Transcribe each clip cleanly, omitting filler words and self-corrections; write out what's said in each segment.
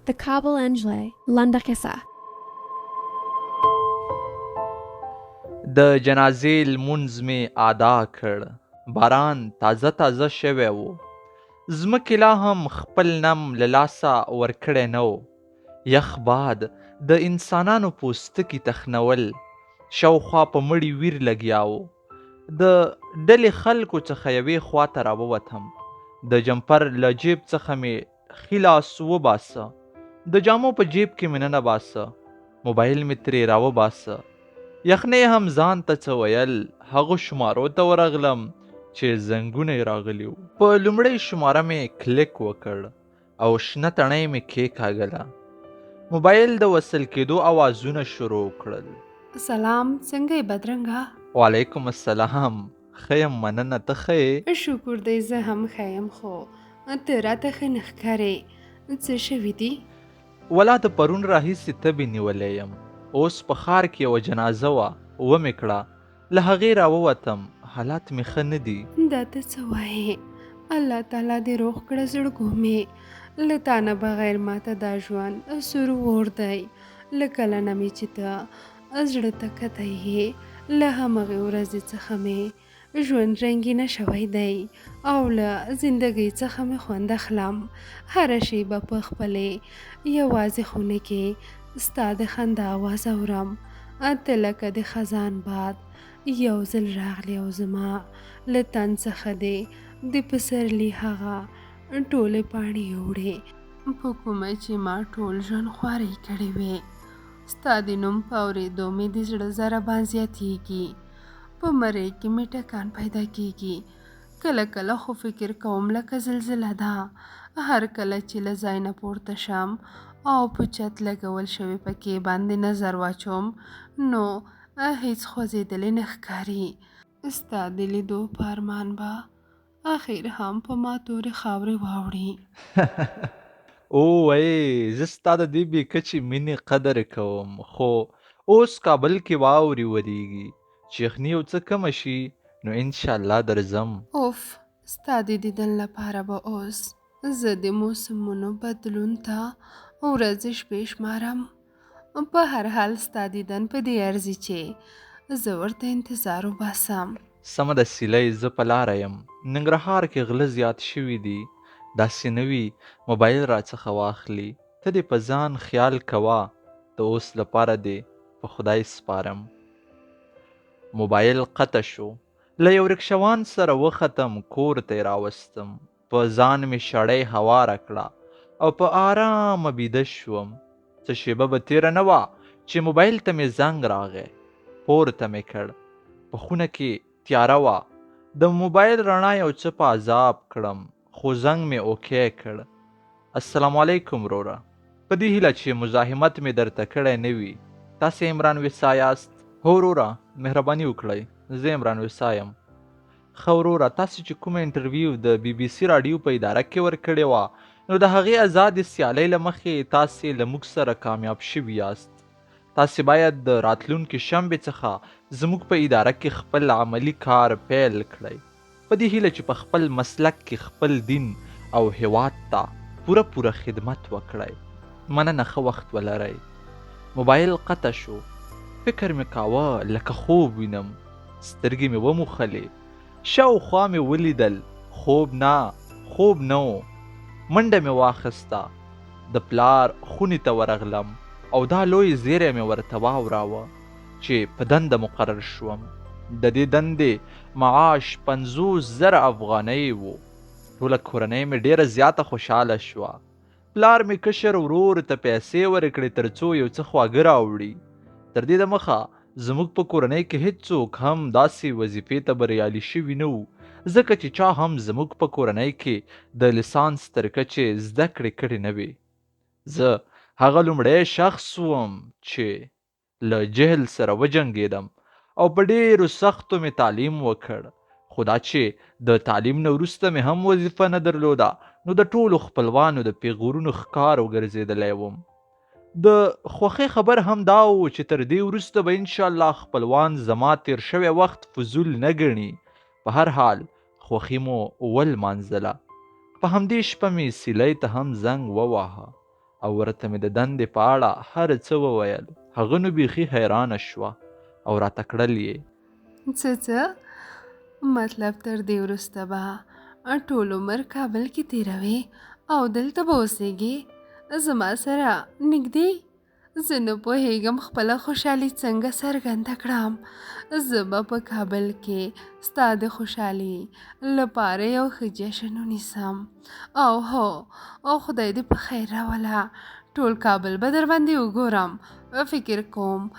The Kabul Anjli, لنډه کیسه. د جنازې لمونځ مې ادا کړ. باران تازه تازه شوی و. ځمکې لا هم خپل نم له لاسه ورکړی نه و. یخ باد د انسانانو پوستکي تخنول. شاوخوا په مړي ویر لګیا و. د ډلې خلکو څخه یوې خواته راووتم. د جمپر له جیب څخه مې ښي لاس وباسه. د جامو په جیب کې مې ننباسه. موبایل مې ترې راوباسه. یخنۍ هم ځان ته څه ویل. هغو شمارو ته ورغلم چې زنګونه یې راغلي وو. په لومړۍ شماره مې کلیک وکړ او شنه تڼۍ مې کېکاږله. موبایل د وصل کېدو اوازونه شروع کړل. سلام، څنګه یې بدرنګه؟ وعلیکم السلام. ښه یم مننه، ته ښه یې؟ شکر دی، زه هم ښه یم، خو ته راته ښه نه ښکارې. څه شوي دي؟ ولا د پرون راهیسې تبې نیولی یم. اوس په ښار کې یوه جنازه وه، ومې کړه. له هغې راووتم. حالات مې ښه نه دي. دا ته څه وایې؟ الله تعالی دې روغ کړه زړګو مې. له تا نه بغیر ماته دا ژوند سرور دی. له کله نه مې چې ته زړه ته کتی یې، له همغې ورځې څخه مې ژوند رنګینه شوی دی او له زندګۍ څخه مې خوند اخلم. هره شیبه په خپلې یوازې خونه کې ستا د خندا آواز اورم. ته لکه د خزان باد یو ځل راغلی او زما له تن څخه دې د پسرلي هغه ټولې پاڼې یوړې په کومه چې ما ټول ژوند خوارۍ کړې وې. ستا د نوم په اورېدو مې د زړه ضربان زیاتېږي. په مرۍ کې مې ټکان پیدا کېږي. کله کله خو فکر کوم لکه زلزله ده. هر کله چې له ځای نه پورته شم او په چت لګول شوي پکې باندې نظر واچوم، نو هیڅ خوځېدلی نه ښکاري. ستا د لیدو په ارمان به اخر هم په ما تورې خاورې واوړي. اووی، زه ستا د دې بې کچې مینې قدر کوم، خو اوس کابل کې واورې ورېږي. چې یخني یو څه کمه شي نو انشاءالله درځم. اوف، ستا د دیدن لپاره به اوس زه د موسمونو بدلون ته ورځې شپې شمارم. په هر حال ستا دیدن په دې ارزي چې زه ورته انتظار وباسم. سمه ده سیلۍ، زه په لاره یم. ننګرهار کې غله زیات شوي دي. داسې نه وي موبایل راڅخه واخلي. ته دې په ځان خیال کوه. د اوس لپاره دې په خدای سپارم. موبایل قطع شو. له یو رکشوان سره وختم، کور ته یې راوستم. په ځان مې شړۍ هواره کړه او په آرامه بیده شوم. څه شیبه به تېره نه وه چې موبایل ته مې زنګ راغی. پورته مې کړ. په خونه کې تیاره وه. د موبایل رڼا یو څه په عذاب کړم، خو زنګ مې اوکی کړ. السلام علیکم وروره. په دې هیله چې مزاحمت مې درته کړی نه وي. تاسې عمران ویسا یاست؟ هو وروره، مهرباني وکړئ، زه عمران ویسا یم. ښه وروره، تاسې چې کومه انټرویو د بي بي سي راډیو په اداره کې ورکړې وه، نو د هغې ازادې سیالۍ له مخې تاسې له موږ سره کامیاب شوي یاست. تاسې باید د راتلونکي شنبې څخه زموږ په اداره کې خپل عملي کار پیل کړئ، په دې هیله چې په خپل مسلک کې خپل دین او هیواد ته پوره خدمت وکړئ. مننه، ښه وخت ولرئ. موبایل قطع شو. فکر مې کاوه لکه خوب وینم. سترګې مې وموښلې. شاوخوا مې ولیدل. خوب نه و. منډه مې واخیسته. د پلار خونې ته ورغلم او دا لوی زیری مې ورته واوراوه چې په دنده مقرر شوم. د دې دندې معاش 50,000 افغانۍ و. ټوله کورنۍ مې ډیره زیاته خوشحاله شوه. پلار مې کشر ورور ته پیسې ورکړې تر څو یو څه خواږه راوړي. تر دې دمخه زموږ په کورنۍ کې هیڅوک هم داسې وظیفې ته بریالي شوي نه وو، ځکه چې چا هم زموږ په کورنۍ کې د لیسانس تر کچې زده کړې کړې نه وې. زه هغه لومړی شخص وم چې له جهل سره وجنګېدم او په ډېرو سختو مې تعلیم وکړ. خو دا چې د تعلیم نه وروسته مې هم وظیفه نه درلوده، نو د ټولو خپلوانو د پیغورونو ښکار وګرځېدلی وم. د خوښۍ خبر هم دا و چې تر دې وروسته به انشاءالله خپلوان زما تیر شوی وخت فضول نه ګڼي. په هر حال خوښي مو ولمانځله. په همدې شپه مې سیلۍ ته هم زنګ وواهه او ورته مې د دندې په اړه هر څه وویل. هغه نو بیخي حیرانه شوه او راته کړل یې. څه مطلب تر دې وروسته به ټول عمر کابل کې تېروې او دلته به اوسېږې زما سره نږدې؟ زه نه پوهېږم خپله خوشحالي څنګه څرګنده کړم. زه به په کابل کې ستا د خوشحالي لپاره یو ښه جشن ونیسم او هو او خدای دې په خیر راوله. ټول کابل به در باندې وګورم. فکر کوم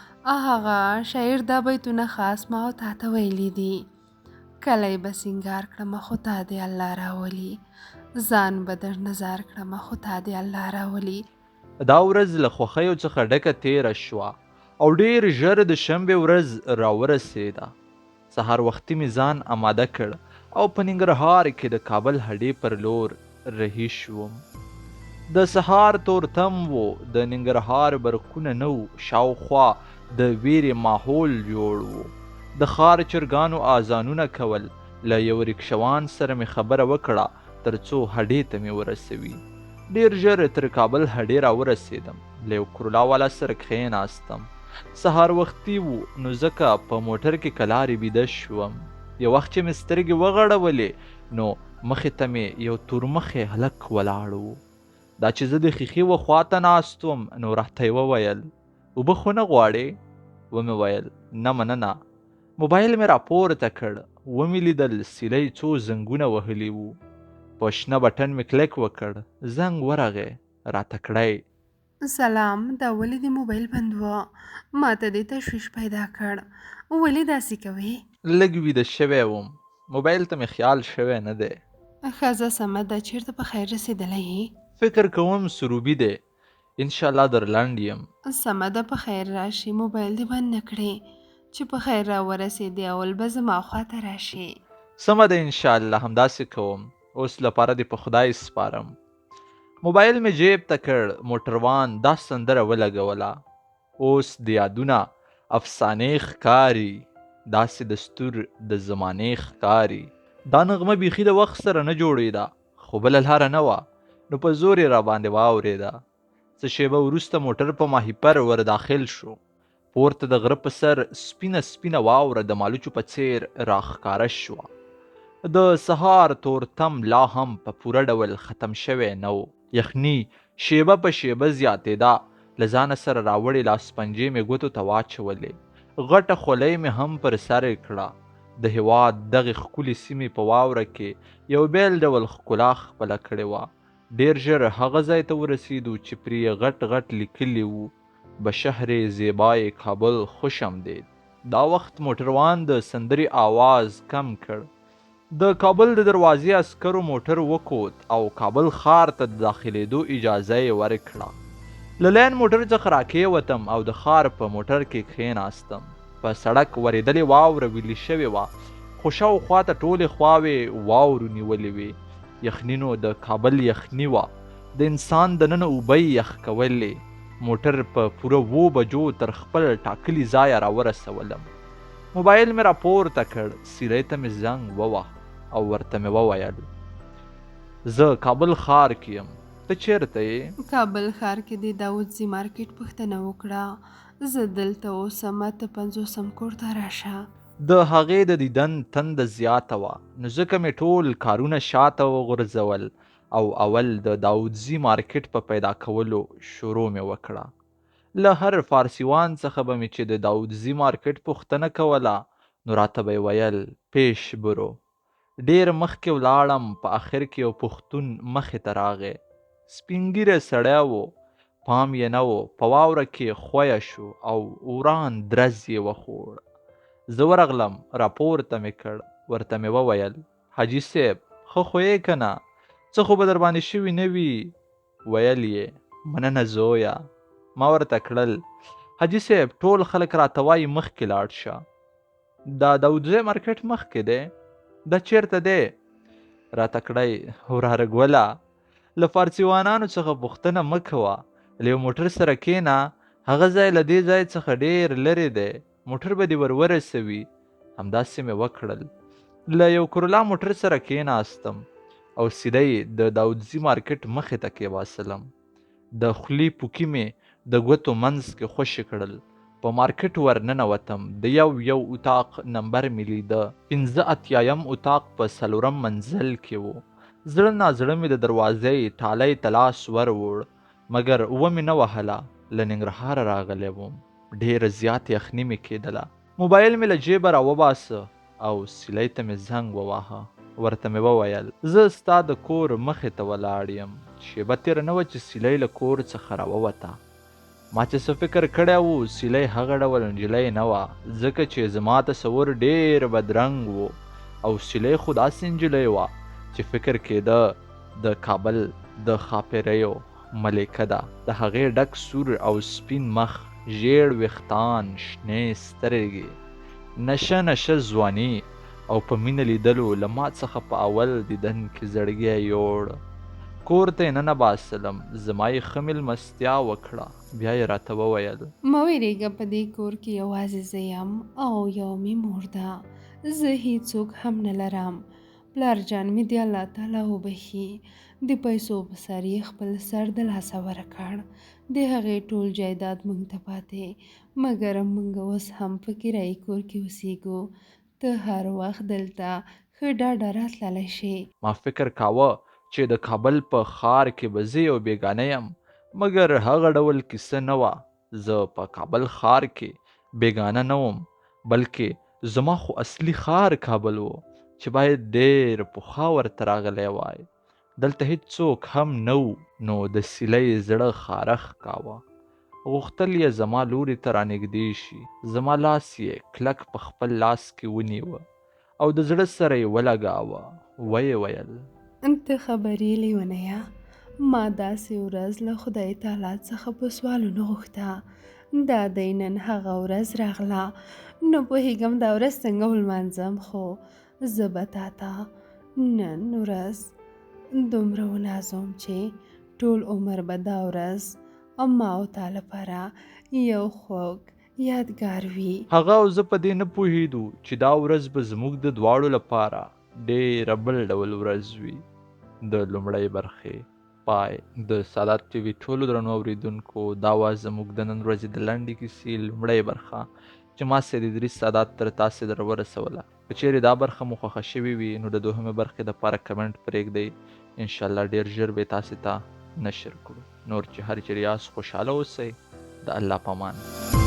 هغه شاعر دا بیتونه خاص ما او تا ته ویلي دي. کلی به سینګار کړمه خو تا دې الله راولي. ځان به در نظر کړمه خو تا دې الله راولي. دا ورځ له خوښیو څخه ډکه تیره شوه او ډیر ژر د شنبې ورځ راورسېده. سهار وختي مې ځان اماده کړ او په ننګرهار کې د کابل هډې پر لور رهي شوم. د سهار تورتم و، د ننګرهار برقونه نه و، شاوخوا د ویرې ماحول جوړ و. د ښار چرګانو اذانونه کول. له یو رکشوان سره مې خبره وکړه تر څو هډې ته مې ورسوي. ډیر ژر تر کابل هډې راورسېدم. له یو کرولا والا سره کښېناستم. سهار وختي و نو ځکه په موټر کې کلارې بیده شوم. یو وخت چې مې سترګې وغړولې نو مخې ته مې یو تورمخی هلک ولاړ و. دا چې زه د ښیښې و خواته ناست وم نو راته یې وویل اوبه خو نه غواړې؟ ومې ویل نه مننه. موبایل مې راپورته کړ. ومې لیدل سیلۍ څو زنګونه وهلي وو. په شنه بټن مې کلیک وکړ. زنګ ورغی. راته کړی سلام، دا ولې دې موبایل بند و؟ ما ته دې تشویش پیدا کړ. ولې داسې کوې؟ لږ ویده شوی وم. موبایل ته مې خیال شوی نه دی. ښځه سمه ده. چېرته په خیر رسېدلی یې؟ فکر کوم سروبي دی. انشاءالله در لنډ یم. سمه ده، په خیر راشي. موبایل دې بند نه کړې چې په خیر راورسېدې. اول به زما خواته راشي. سمه ده انشاءالله همداسې کوم. اوس لپاره دې په خدای سپارم. موبایل مې جیب ته کړ. موټروان دا سندره ولګوله. اوس د یادونه افسانې ښکاري، داسې دستور د زمانې ښکاري. دا نغمه بیخي د وخت سره نه جوړېده خو بله لاره نه وه نو په زور یې راباندې واورېده. څه شېبه وروسته موټر په ماهیپر ور داخل شو. پورته د غره په سر سپینه واوره د مالوچو په څېر راښکاره شوه. د سهار تورتم لا هم په پوره ډول ختم شوی نه و. یخني شیبه په شیبه زیاتېده. له ځانه سره راوړې لاسپنجې مې ګوتو ته واچولې. غټه خولۍ مې هم پر سر کړه. د هېواد دغې ښکلې سیمې په واوره کې یو بیل ډول ښکلا خپله کړې وه. ډېر ژر هغه ځای ته ورسېدو چې پرې یې غټ لیکلي وو به شهر زیبای کابل خوش آمدید. دا وخت موټروان د سندرې آواز کم کړ. د کابل د دروازې عسکرو موټر وکوت او کابل ښار ته د داخلېدو اجازه یې ورکړه. له لین موټر څخه راکېوتم او د ښار په موټر کې کښېناستم. په سړک ورېدلې واوره ویلې شوې وه خو شاوخوا ته ټولې خواوې واورو نیولې وې. یخنینو د کابل یخني وه. د انسان دننه اوبه یې یخ کولې. موټر په پوره 7 بجو تر خپل ټاکلي ځایه راورسولم. موبایل مې راپورته کړ. سیلۍ ته مې زنګ ووه او ورته مې وویل زه کابل ښار کې یم. ته چیرته یې؟ کابل ښار کې د داودزي مارکیټ پوښتنه وکړه. زه دلته اوسم، ته 50 کور ته راشه. د هغې د دیدن تنده زیاته وه نو ځکه مې ټول کارونه شاته وغورځول او اول د داودزي مارکیټ په پیدا کولو شروع مې وکړه. له هر فارسیوان څخه به مې چې د داودزي مارکیټ پوښتنه کوله نو راته به یې ویل پیش برو. ډېر مخکې ولاړم. په آخر کې یو پښتون مخې ته راغی. سپین ږیری سړی و. پام یې نه و. په واوره کې خویه شو او وران درز یې وخوړ. زه ورغلم. راپورته مې کړ. ورته مې وویل حاجي صاحب ښه خو یې که نه؟ څه خو به در باندې شوي نه وي؟ ویل یې مننه زویه. ما ورته کړل حاجي صاحب ټول خلک راته وایي مخکې لاړ شه. دا داودزی مارکیټ مخکې دی؟ دا چیرته دی؟ راته کړی وراره ګوله له فارسیوانانو څخه پوښتنه مه کوه. له یو موټر سره کښېنه. هغه ځای له دې ځای څخه ډېر لرې دی. موټر به دې ورسوي. همداسې مې وکړل. له یو کرولا موټر سره کښېناستم او سیده یې د داودزي مارکیټ مخې ته کېباسلم. د خولې پوکي مې د ګوتو منځ کې خوشې کړل. په مارکیټ ور ننوتم. د یو اتاق نمبر مې لیده. 85 اتاق په 4 منزل کې و. زړه نازړه مې د دروازې ټالۍ ته لاس ور وړ، مګر مې نه وهله. له ننګرهاره راغلی وم. ډېره زیاته یخني مې کېدله. موبایل مې له جیبه راوباسه او سیلۍ ته مې زنګ وواهه. ورته مې وویل زه ستا د کور مخې ته ولاړ یم. شېبه تېره نه وه چې سیلۍ له کور څخه راووته. ما چې څه فکر کړی و، سیلۍ هغه ډول نجلۍ نه وه، ځکه چې زما تصور ډېر بدرنګ و. او سیلۍ خو داسې نجلۍ وه چې فکر کېده د کابل د ښاپیریو ملکه ده. د هغې ډک سور او سپین مخ، ژیړ ویښتان، شنې سترګې، نشه ځواني، او په مینه لیدلو له ما څخه په اول دیدن کې زړګی یوړ. کور ته یې ننباسلم. زما یې ښه مېلمستیا وکړه. بیا یې راته وویل مه وېرېږه، په دې کور کې یوازې زه یم او یو مې مور ده. زه هیڅوک هم نه لرم. پلار جان مې دې الله تعالی وبښي. د پیسو په سر یې خپل سر د لاسه ورکړ. د هغې ټول جایداد موږ ته پاتې، مګر موږ اوس هم په کرایي کور کې اوسېږو. ته هر وخت دلته ښه ډاډه راتللی شې. ما فکر کاوه چې د کابل په ښار کې به زه یو بیګانه یم، مګر هغه ډول کیسه نه وه. زه په کابل ښار کې بیګانه نه وم، بلکې زما خو اصلي ښار کابل و چې باید ډېر پخوا ورته راغلی وای. دلته هیڅوک هم نه و. نو د سیلۍ زړه خارښ کاوه. غوښتل یې زما لوري ته رانږدې شي. زما لاس یې کلک په خپل لاس کې ونیوه او د زړه سره یې ولګاوه. ویې ویل ته خبرې لیونیه، ما داسې ورځ له خدای تعالی څخه په سوالونو غوښته. دا دی نن هغه ورځ راغله. نه پوهېږم دا ورځ څنګه ولمانځم، خو زه به تا ته نن ورځ دومره ونازوم چې ټول عمر به دا ورځ ما او تا لپاره یو خوږ یادګار وي. هغه او زه په دې نه پوهېدو چې دا ورځ به زموږ د دواړو لپاره ډېره بل ډول ورځ وي. د لومړۍ برخې پای. د سادات ټي وي ټولو درنو اورېدونکو، دا وه زموږ د نن ورځې د لنډې کیسې لومړۍ برخه چې ما سید ادریس سادات تر تاسې در ورسوله. که چیرې دا برخه مو خوښه شوې وي نو د دوهمې برخې دپاره کمنټ پرېږدئ. انشاءالله ډېر ژر به تاسې ته نشر کړو. نور چې هر چیرې یاست خوشحاله اوسئ. د الله په امان.